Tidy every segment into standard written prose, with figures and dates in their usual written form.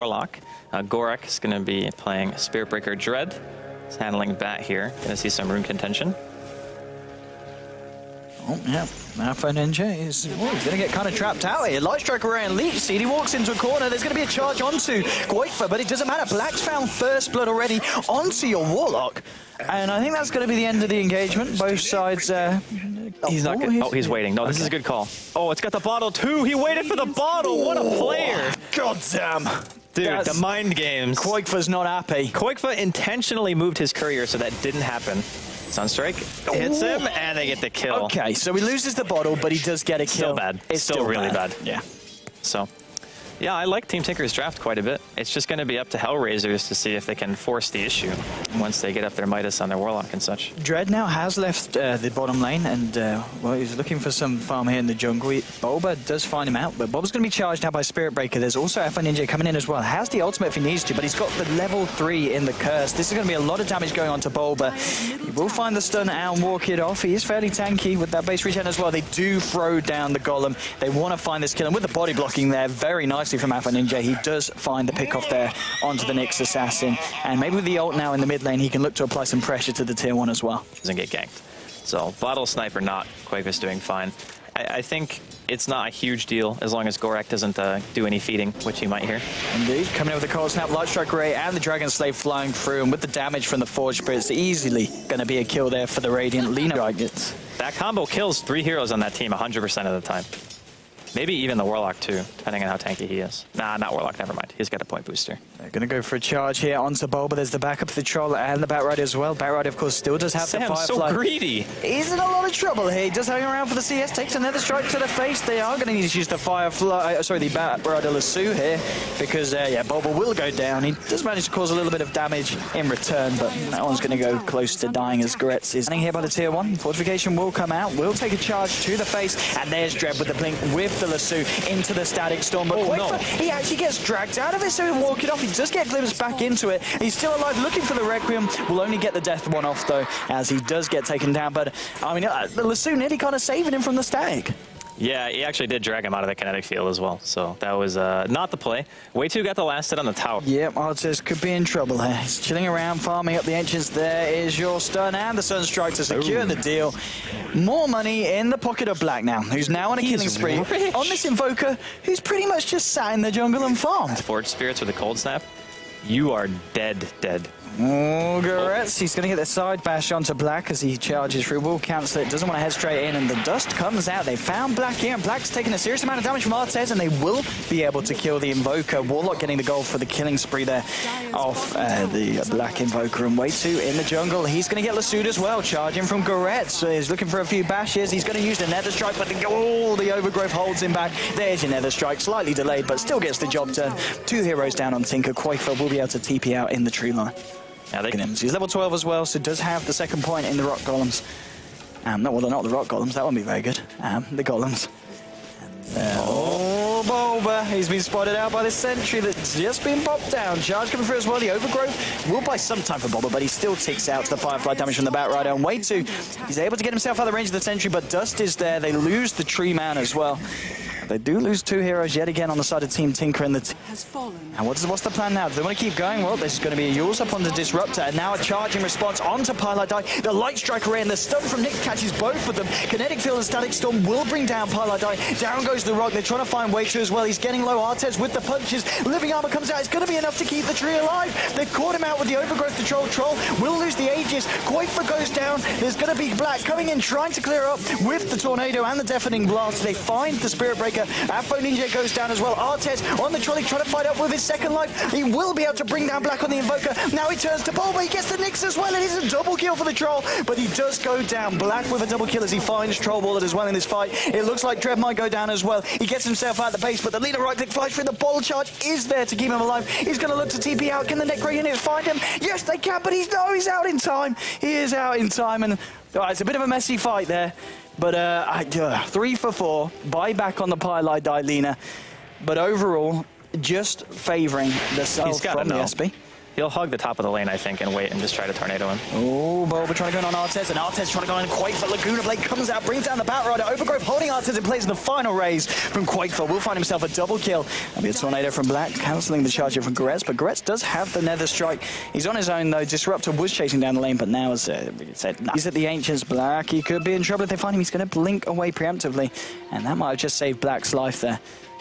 Warlock. Gorek is going to be playing Spiritbreaker Dread. He's handling Bat here. Going to see some rune contention. Oh, yeah. Alpha Ninja is he's going to get kind of trapped out here. Lightstrike Array and Leech Seed. He walks into a corner. There's going to be a charge onto Goifa, but it doesn't matter. Black's found first blood already onto your Warlock. And I think that's going to be the end of the engagement. Both sides... he's not good. Oh, he's waiting. No, this is a good call. Oh, it's got the bottle too. He waited for the bottle. What a player. God damn. Dude, the mind games. Goifa's not happy. Goifa intentionally moved his courier so that didn't happen. Sunstrike hits him, and they get the kill. Okay, so he loses the bottle, but he does get a kill. Still bad. It's still really bad. Yeah. So, yeah, I like Team Tinker's draft quite a bit. It's just going to be up to Hellraisers to see if they can force the issue once they get up their Midas on their Warlock and such. Dread now has left the bottom lane, and well, he's looking for some farm here in the jungle. Bulba does find him out, but Bulba's going to be charged now by Spiritbreaker. There's also Alpha Ninja coming in as well. Has the ultimate if he needs to, but he's got the level 3 in the curse. This is going to be a lot of damage going on to Bulba. He will find the stun and walk it off. He is fairly tanky with that base regen as well. They do throw down the Golem. They want to find this kill, and with the body blocking there very nicely from Alpha Ninja, he does find the pick off there onto the Nyx Assassin. And maybe with the ult now in the mid lane, he can look to apply some pressure to the tier 1 as well. Doesn't get ganked. So, bottle sniper not, Quake's doing fine. I think it's not a huge deal as long as Gorek doesn't do any feeding, which he might here. Indeed, coming in with the Cold Snap, Lightstrike Array and the Dragon Slave flying through, and with the damage from the Forge Spirits, easily going to be a kill there for the Radiant. Lina gets. That combo kills 3 heroes on that team 100% of the time. Maybe even the Warlock too, depending on how tanky he is. Nah, not Warlock, never mind. He's got a point booster. They're going to go for a charge here onto Bulba. There's the backup for the Troll and the Batrider as well. Batrider, of course, still does have the Firefly. so greedy. He's in a lot of trouble here. He does hang around for the CS, takes another strike to the face. They are going to need to use the Firefly, the Batrider Lasso here, because, yeah, Bulba will go down. He does manage to cause a little bit of damage in return, but that one's going to go close to dying as Goretz is running here by the tier 1. Fortification will come out, will take a charge to the face, and there's Dread with the blink with the Lasso into the Static Storm, but he actually gets dragged out of it, so he'll walk it off. He does get glimpsed back into it. He's still alive, looking for the Requiem. Will only get the death one off, though, as he does get taken down. But, I mean, the Lasso nearly kind of saving him from the Static. Yeah, he actually did drag him out of the kinetic field as well, so that was not the play. Way2 got the last hit on the tower. Yep, Artez could be in trouble here. He's chilling around, farming up the entrance. There is your stun and the Sunstrike to secure the deal. More money in the pocket of Black now, who's now on a killing spree rich on this Invoker, who's pretty much just sat in the jungle and farmed. Forge Spirits with a Cold Snap. You are dead. Oh, Goretz, he's going to get the side bash onto Black as he charges through. Will cancel it, doesn't want to head straight in, and the dust comes out. They found Black here, and Black's taking a serious amount of damage from Artez, and they will be able to kill the Invoker. Warlock getting the goal for the killing spree there off the Black Invoker. And Way2 in the jungle. He's going to get Lasud as well, charging from Goretz. So he's looking for a few bashes. He's going to use the Nether Strike, but the Overgrowth holds him back. There's your Nether Strike, slightly delayed, but still gets the job done. 2 heroes down on Tinker. Quakefa will be able to TP out in the tree line. Yeah, He's level 12 as well, so does have the second point in the Rock Golems. No, well, they're not the Rock Golems, that won't be very good. The Golems. Oh, Bulba, he's been spotted out by the Sentry that's just been popped down. Charge coming through as well, the Overgrowth will buy some time for Bulba, but he still ticks out the Firefly damage from the Batrider. And Way2, he's able to get himself out of the range of the Sentry, but Dust is there. They lose the Tree Man as well. They do lose 2 heroes yet again on the side of Team Tinker and the And what's the plan now? Do they want to keep going? Well, this is going to be a Yules up on the Disruptor, and now a charge in response onto Pieliedie. The Light Strike Array and the stun from Nyx catches both of them. Kinetic Field and Static Storm will bring down Pieliedie. Down goes the Rock. They're trying to find Way2 as well. He's getting low. Artez with the punches. Living Armor comes out. It's going to be enough to keep the tree alive. They've caught him out with the Overgrowth Troll. Troll will lose the Aegis. Goifa goes down. There's going to be Black coming in, trying to clear up with the Tornado and the Deafening Blast. They find the Spiritbreaker. Alpha Ninja goes down as well. Artez on the trolley trying to fight up with his second life. He will be able to bring down Black on the Invoker. Now he turns to Bulba. He gets the Nyx as well. It is a double kill for the Troll, but he does go down. Black with a double kill as he finds Troll Wallet as well in this fight. It looks like Dread might go down as well. He gets himself out of the base, but the leader right click flies through. The bottle charge is there to keep him alive. He's going to look to TP out. Can the Necro units find him? Yes, they can, but he's out in time. He is out in time, and it's a bit of a messy fight there. But 3 for 4. Buyback on the Pieliedie Lina. But overall, just favouring the self from the SB. He'll hug the top of the lane, I think, and wait and just try to tornado him. Oh, Bulba trying to go in on Artez, and Artez trying to go in Quakefoot. Laguna Blade comes out, brings down the Batrider. Overgrowth holding Artez in place in the final raise from Quakefoot. Will find himself a double kill. That'll be a tornado from Black, cancelling the charge here from Goretz, but Goretz does have the Nether Strike. He's on his own, though. Disruptor was chasing down the lane, but now, as we said, he's at the Ancients. Black, he could be in trouble if they find him. He's going to blink away preemptively, and that might have just saved Black's life there.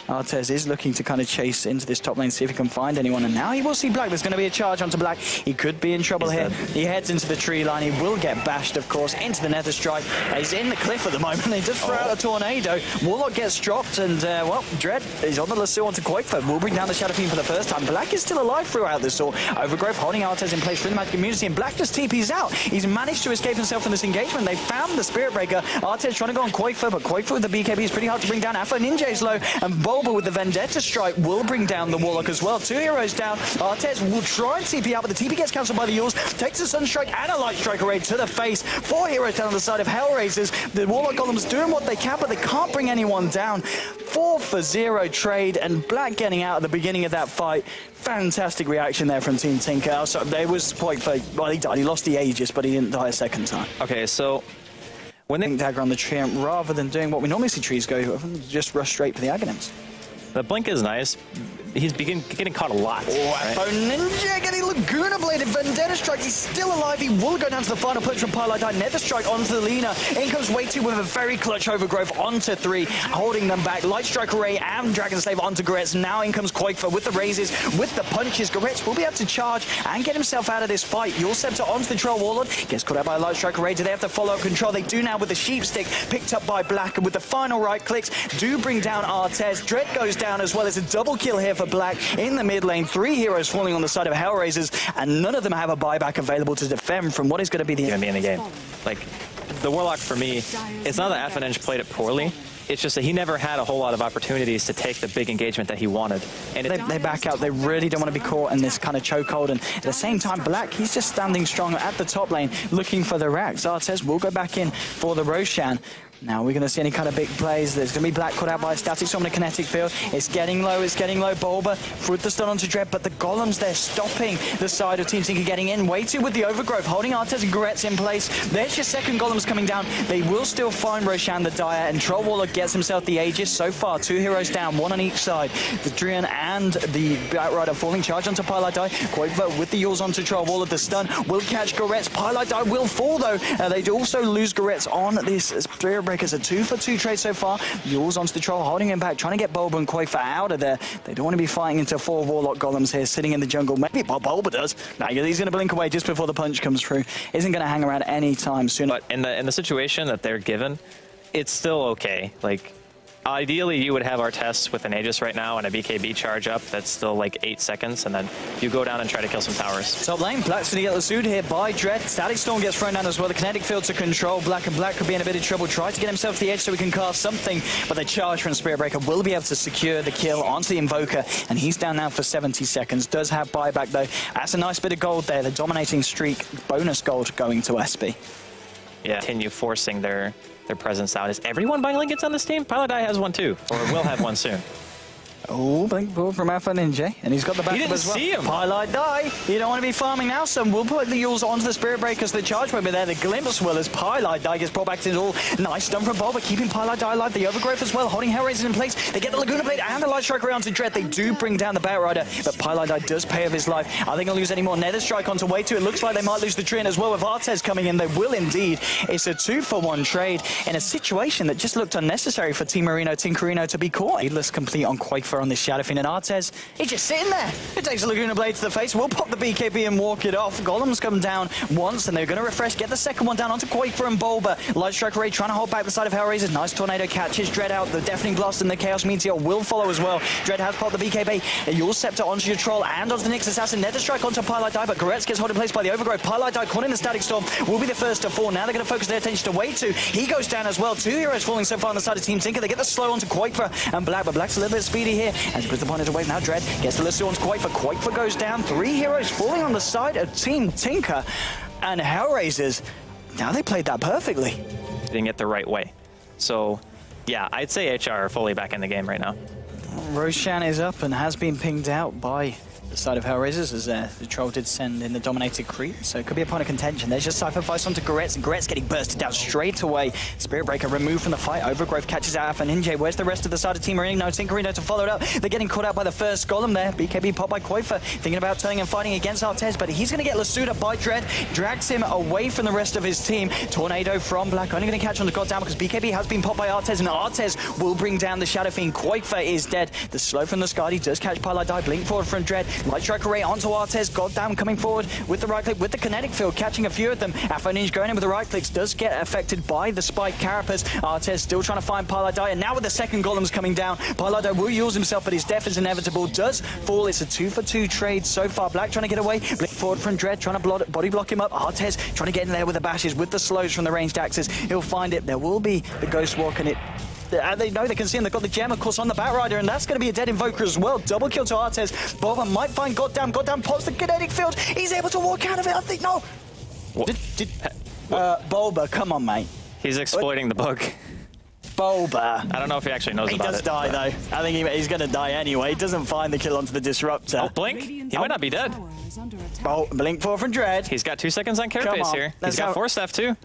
Artez is looking to kind of chase into this top lane, see if he can find anyone, and now he will see Black. There's going to be a charge onto Black. He could be in trouble here. He heads into the tree line. He will get bashed, of course, into the Nether Strike. He's in the cliff at the moment. They just throw out a tornado. Warlock gets dropped, and, well, Dread is on the lasso onto Quakefoot. Will bring down the Shadow Fiend for the first time. Black is still alive throughout this all. Overgrowth holding Artez in place for the Magic Immunity, and Black just TP's out. He's managed to escape himself from this engagement. They found the Spirit Breaker. Artez trying to go on Quakefoot, but Quakefoot with the BKB is pretty hard to bring down. Alpha Ninja is low, and Bulba with the Vendetta Strike will bring down the Warlock as well. 2 heroes down. Artez will try and TP out, but the TP gets cancelled by the Yules. Takes a Sunstrike and a Light Striker raid to the face. 4 heroes down on the side of Hellraisers. The Warlock Golems doing what they can, but they can't bring anyone down. 4-for-0 trade, and Black getting out at the beginning of that fight. Fantastic reaction there from Team Tinker. Also, there was quite, well, he died. He lost the Aegis, but he didn't die a second time. Okay, so when they dagger on the tree, rather than doing what we normally see trees go, just rush straight for the Aghanims. The blink is nice. He's getting caught a lot. Oh, right? Ninja getting Laguna Bladed. Vendetta Strike. He's still alive. He will go down to the final punch from Pylite. Nether Strike onto the Lina. In comes Way2 with a very clutch Overgrowth onto 3, holding them back. Light Strike Array and Dragon Slave onto Goretz. Now in comes Quakefoot with the raises, with the punches. Goretz will be able to charge and get himself out of this fight. Your Scepter onto the Troll Warlord. Gets caught out by a Light Strike Array. Do they have to follow up control? They do now with the Sheep Stick, picked up by Black, and with the final right clicks, do bring down Artez. Dread goes down as well as a double kill here for Black in the mid lane. 3 heroes falling on the side of Hellraisers, and none of them have a buyback available to defend from what is going to be the in the game. Like, the Warlock for me, it's not that Affinenge played it poorly. It's just that he never had a whole lot of opportunities to take the big engagement that he wanted. And they back out. They really don't want to be caught in this kind of chokehold. And at the same time, Black, he's just standing strong at the top lane, looking for the racks. Artez will go back in for the Roshan. Now we're going to see any kind of big plays. There's going to be Black caught out by a Static Storm in a kinetic field. It's getting low, it's getting low. Bulba with the stun onto Dread, but the Golems, they're stopping the side of Team Tinker getting in. Way2 with the Overgrowth, holding Artez and Goretz in place. There's your second Golems coming down. They will still find Roshan the Dire, and Troll Warlord gets himself the Aegis. So far, 2 heroes down, 1 on each side. The Drian and the Batrider falling. Charge onto Pylite. Quakefoot with the Yules onto Troll Warlord. The stun will catch Goretz. Pylite will fall, though. They do also lose Goretz on this Spirit Breakers. A 2-for-2 trade so far. Yules onto the Troll, holding him back, trying to get Bulba and Quakefoot out of there. They don't want to be fighting into 4 Warlock Golems here, sitting in the jungle. Maybe Bulba does. No, he's going to blink away just before the punch comes through. Isn't going to hang around any time soon. But in the situation that they're given, it's still okay. Like, ideally, you would have our tests with an Aegis right now and a BKB charge up that's still like 8 seconds, and then you go down and try to kill some towers. Top lane, Black's going to get lassoed here by Dread. Static Storm gets thrown down as well. The kinetic field to control Black, and Black could be in a bit of trouble. Tries to get himself to the edge so he can cast something, but the charge from Spirit Breaker will be able to secure the kill onto the Invoker, and he's down now for 70 seconds. Does have buyback, though. That's a nice bit of gold there. The dominating streak, bonus gold going to SB. Yeah, continue forcing their presence out. Is everyone buying Linkets on this team? Pylite has one too, or will have one soon. Oh, blink forward from Alpha Ninja, and he's got the backup as well. He didn't see him. Pylite die. You don't want to be farming now, so we'll put the Yules onto the Spirit Breakers. The charge will be there. The Glimpse will as Pylite die gets brought back to it all. Nice stun from Bulba, keeping Pylite die alive. The Overgrowth as well, holding Hellraisers in place. They get the Laguna Blade and the Light Strike around to Dread. They do bring down the Batrider, but Pylite die does pay of his life. Are they going to lose any more? Nether Strike onto Way2. It looks like they might lose the Trian as well with Artez coming in. They will indeed. It's a 2-for-1 trade in a situation that just looked unnecessary for Team Tinkerino to be caught. Needless complete on Quakefoot on this Shadow Fiend, and Artez, he's just sitting there. It takes a Laguna Blade to the face. We'll pop the BKB and walk it off. Golems come down once, and they're going to refresh, get the second one down onto Quakefoot and Bulba. Light Strike Array trying to hold back the side of Hellraisers. Nice tornado catches Dread out. The Deafening Blast and the Chaos Meteor will follow as well. Dread has popped the BKB. Your Scepter onto your Troll and onto the Nyx Assassin. Nether Strike onto Pylite die, but Goretz gets held in place by the Overgrowth. Pylite die caught in the Static Storm will be the first to fall. Now they're going to focus their attention to Way2. He goes down as well. 2 heroes falling so far on the side of Team Tinker. They get the slow onto Quakefoot and Black, but Black's a little bit speedy here as he puts the point away. Now Dread gets the lasso onto Quakefoot. Quakefoot goes down. 3 heroes falling on the side of Team Tinker, and Hellraisers, now they played that perfectly. Doing it the right way. So, yeah, I'd say HR are fully back in the game right now. Roshan is up and has been pinged out by the side of Hellraisers, as the Troll did send in the dominated creep, so it could be a point of contention. There's just Cypher Vice onto Goretz, and Goretz getting bursted down straight away. Spirit Breaker removed from the fight. Overgrowth catches out Alpha Ninja. Where's the rest of the side of Team Marino? Tinkerino to follow it up. They're getting caught out by the first golem there. BKB popped by Koifa, thinking about turning and fighting against Artez, but he's going to get Lasuda by Dread, drags him away from the rest of his team. Tornado from Black, only going to catch on the Goddamn because BKB has been popped by Artez, and Artez will bring down the Shadow Fiend. Koifa is dead. The slow from the Skadi does catch Pilot Die, blink forward from Dread. Light Strike Array onto Artez. Goddamn coming forward with the right click, with the kinetic field, catching a few of them. Alpha Ninja going in with the right clicks, does get affected by the Spike Carapace. Artez still trying to find Pilot Die, and now with the second Golems coming down, Pilot Die will use himself, but his death is inevitable. Does fall. It's a 2-for-2 trade so far. Black trying to get away. Blink forward from Dread, trying to body block him up. Artez trying to get in there with the bashes, with the slows from the ranged axes. He'll find it. There will be the Ghost Walk, and they know they can see him. They've got the gem, of course, on the Batrider, and that's going to be a dead Invoker as well. Double kill to Artez. Boba might find Goddamn. Goddamn pops the kinetic field. He's able to walk out of it, I think. No. Boba, come on, mate. He's exploiting the bug. Boba. I don't know if he actually knows about it. He does die, though. I think he's going to die anyway. He doesn't find the kill onto the Disruptor. Oh, Blink? He might not be dead. Oh, Blink 4 from Dread. He's got 2 seconds on Carapace here. He's got 4 staff, too.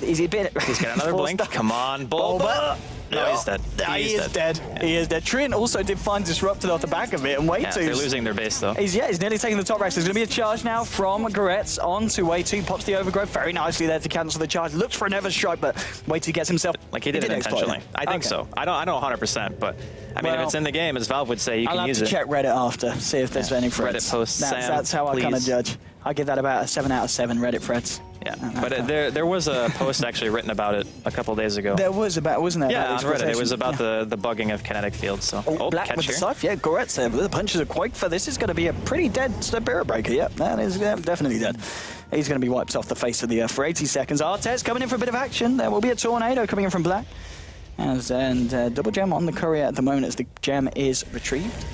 He's got another Blink. Come on, Boba. No, he's dead. He is dead. He is dead. Trin also did find Disrupted off the back of it, and Way2. They're losing their base, though. He's nearly taking the top racks. There's going to be a charge now from Goretz onto Way2. Pops the Overgrowth very nicely there to cancel the charge. Looks for another strike, but Way2 gets himself. Like he did it intentionally. I think so. I don't 100%, but I mean, if it's in the game, as Valve would say, you can use it. I'll have to check Reddit after, see if there's any threads. Reddit posts. That's how I kind of judge. I give that about a 7 out of 7 Reddit threads. Yeah, but there was a post actually written about it a couple of days ago. There was about, wasn't there? Yeah, on Reddit. It was about the bugging of kinetic fields. So, Black catch with here. the Scythe. Yeah, Goretz there. The punches are quite for this is going to be a pretty dead Spirit Breaker. Yep, that is definitely dead. He's going to be wiped off the face of the earth for 80 seconds. Artez coming in for a bit of action. There will be a Tornado coming in from Black. And double gem on the Courier at the moment as the gem is retrieved.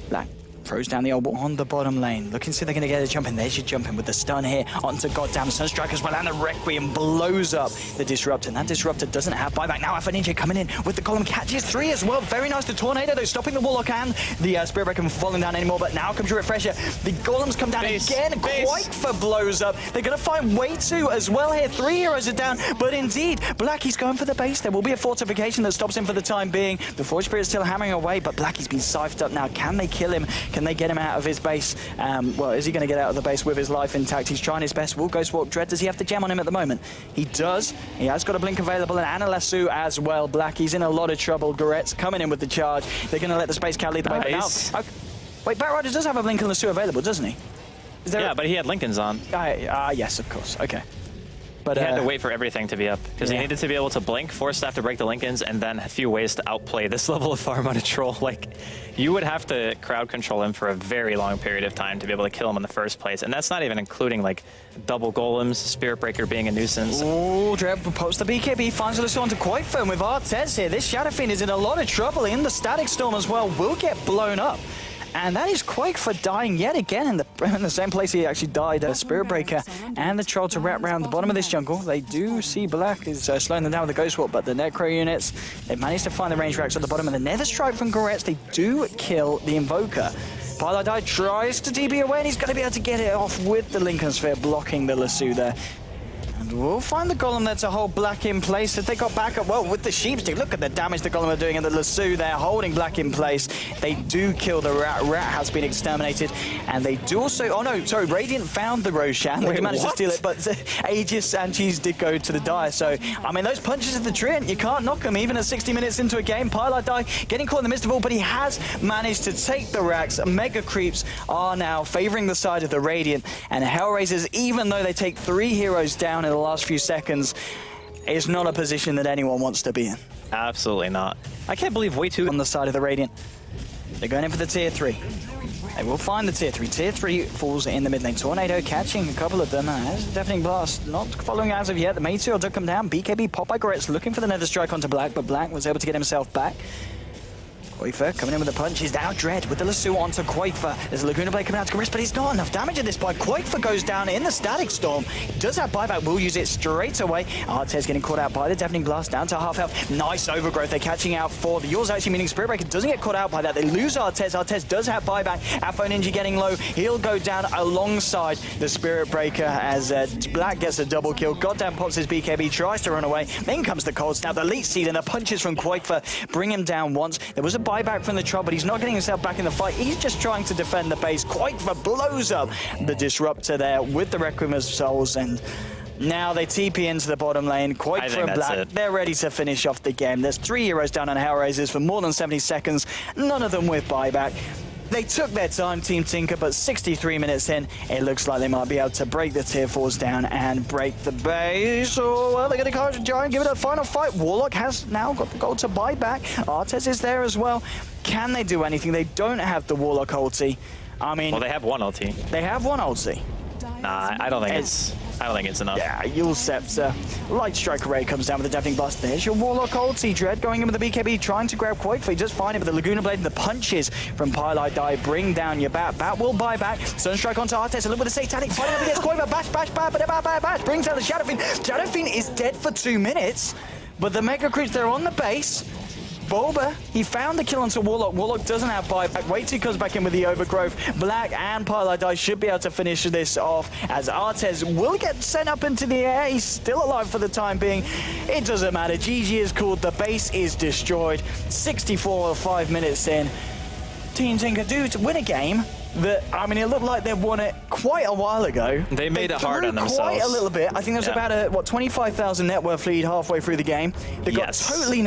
Black throws down the elbow on the bottom lane. Looking to see if they're going to get a jump in. There's your jump in with the stun here onto Goddamn Sunstrike as well. And the Requiem blows up the Disruptor. And that Disruptor doesn't have buyback. Now Alpha Ninja coming in with the column. Catches 3 as well. Very nice. The Tornado, though, stopping the Warlock and the Spirit Breaker from falling down anymore. But now comes your Refresher. The Golems come down again. Quaifa blows up. They're going to find Way2 as well here. 3 heroes are down. But indeed, Black, he's going for the base. There will be a fortification that stops him for the time being. The Forge Spirit's still hammering away, but Black, he's been scythed up now. Can they kill him? Can they get him out of his base? Well, is he going to get out of the base with his life intact? He's trying his best. Will Ghost Walk Dread? Does he have the gem on him at the moment? He does. He has got a blink available, and Ana Lasso as well. Black, he's in a lot of trouble. Goretz coming in with the charge. They're going to let the Space Cat lead the way. Wait, Batrider does have a blink on Lasso available, doesn't he? Yeah, but he had Lincolns on. Yes, of course. Okay. But he had to wait for everything to be up, because he needed to be able to blink, force staff to break the Lincolns, and then a few ways to outplay this level of farm on a Troll. Like, you would have to crowd control him for a very long period of time to be able to kill him in the first place, and that's not even including, like, double Golems, Spirit Breaker being a nuisance. Ooh, Dread posts the BKB, finds the onto quite firm with Artez here. This Shadow Fiend is in a lot of trouble in the Static Storm as well. Will get blown up. And that is Quake for dying yet again in the same place he actually died. Spirit Breaker and the Troll to wrap around the bottom of this jungle. They do see Black is slowing them down with the Ghost Walk, but the Necro units, they've managed to find the range racks at the bottom. And the Nether Strike from Goretz, they do kill the Invoker. Pilot Die tries to DB away, and he's going to be able to get it off with the Lincoln Sphere, blocking the Lasso there. And we'll find the Golem there to hold Black in place. If they got back up, well, with the Sheepstick, look at the damage the Golem are doing, and the Lasso there holding Black in place. They do kill the Rat. Rat has been exterminated, and they do also, oh no, sorry, Radiant found the Roshan. They managed to steal it, but Aegis and Cheese did go to the Dire. So, I mean, those punches of the Treant, you can't knock them, even at 60 minutes into a game. Pilot Die getting caught in the midst of all, but he has managed to take the racks. Mega Creeps are now favoring the side of the Radiant, and Hellraisers, even though they take 3 heroes down in the last few seconds, is not a position that anyone wants to be in. Absolutely not. I can't believe Way2 on the side of the Radiant. They're going in for the tier 3. They will find the tier 3. Tier 3 falls in the mid lane. Tornado catching a couple of them. There's a deafening blast. Not following as of yet. The Meteor did come down. BKB popped by Goretz, looking for the Nether Strike onto Black, but Black was able to get himself back. Quafer coming in with the punches. Now Dread with the lasso onto Quafer. There's a Laguna Blade coming out to Garish, but he's not enough damage at this point. Quafer goes down in the Static Storm. He does have buyback, will use it straight away. Artez getting caught out by the Deafening Blast down to half health. Nice overgrowth. They're catching out for the yours actually, meaning Spirit Breaker doesn't get caught out by that. They lose Artez. Artez does have buyback. Afro Ninja getting low. He'll go down alongside the Spirit Breaker as Black gets a double kill. Goddamn pops his BKB, tries to run away. Then comes the Cold Snap, the Elite Seed, and the punches from Quaker bring him down once. There was a buyback from the Troll, but he's not getting himself back in the fight. He's just trying to defend the base. Quaker blows up the Disruptor there with the Requiem of Souls, and now they TP into the bottom lane. Quaker and Black, they're ready to finish off the game. There's 3 heroes down on Hellraisers for more than 70 seconds, none of them with buyback. They took their time, Team Tinker, but 63 minutes in, it looks like they might be able to break the tier 4s down and break the base. Oh, well, they're going to encourage Giant, give it a final fight. Warlock has now got the goal to buy back. Artez is there as well. Can they do anything? They don't have the Warlock ulti. I mean... Well, they have one ulti. They have one ulti. Nah, I don't think it's enough. Yeah, Yule Scepter. Light Strike Array comes down with the Deafening Blast. There's your Warlock ulti. Dread going in with the BKB, trying to grab Quaker. He just find it, but the Laguna Blade and the punches from Pylite Die bring down your Bat. Bat will buy back. Sunstrike onto Artez. A little bit of Satanic fighting up against Quaker. Bash. Brings down the Shadow Fiend. Shadow Fiend is dead for 2 minutes, but the Mega Creeps, they're on the base. Boba, he found the kill onto Warlock. Warlock doesn't have buyback. Wait till he comes back in with the overgrowth. Black and Pylite Die should be able to finish this off as Artez will get sent up into the air. He's still alive for the time being. It doesn't matter. GG is called. The base is destroyed. 64 or 5 minutes in. Team Tinker do to win a game that, I mean, it looked like they won it quite a while ago. They made it hard on themselves. Quite a little bit. I think there's about a, 25,000 net worth lead halfway through the game. They got totally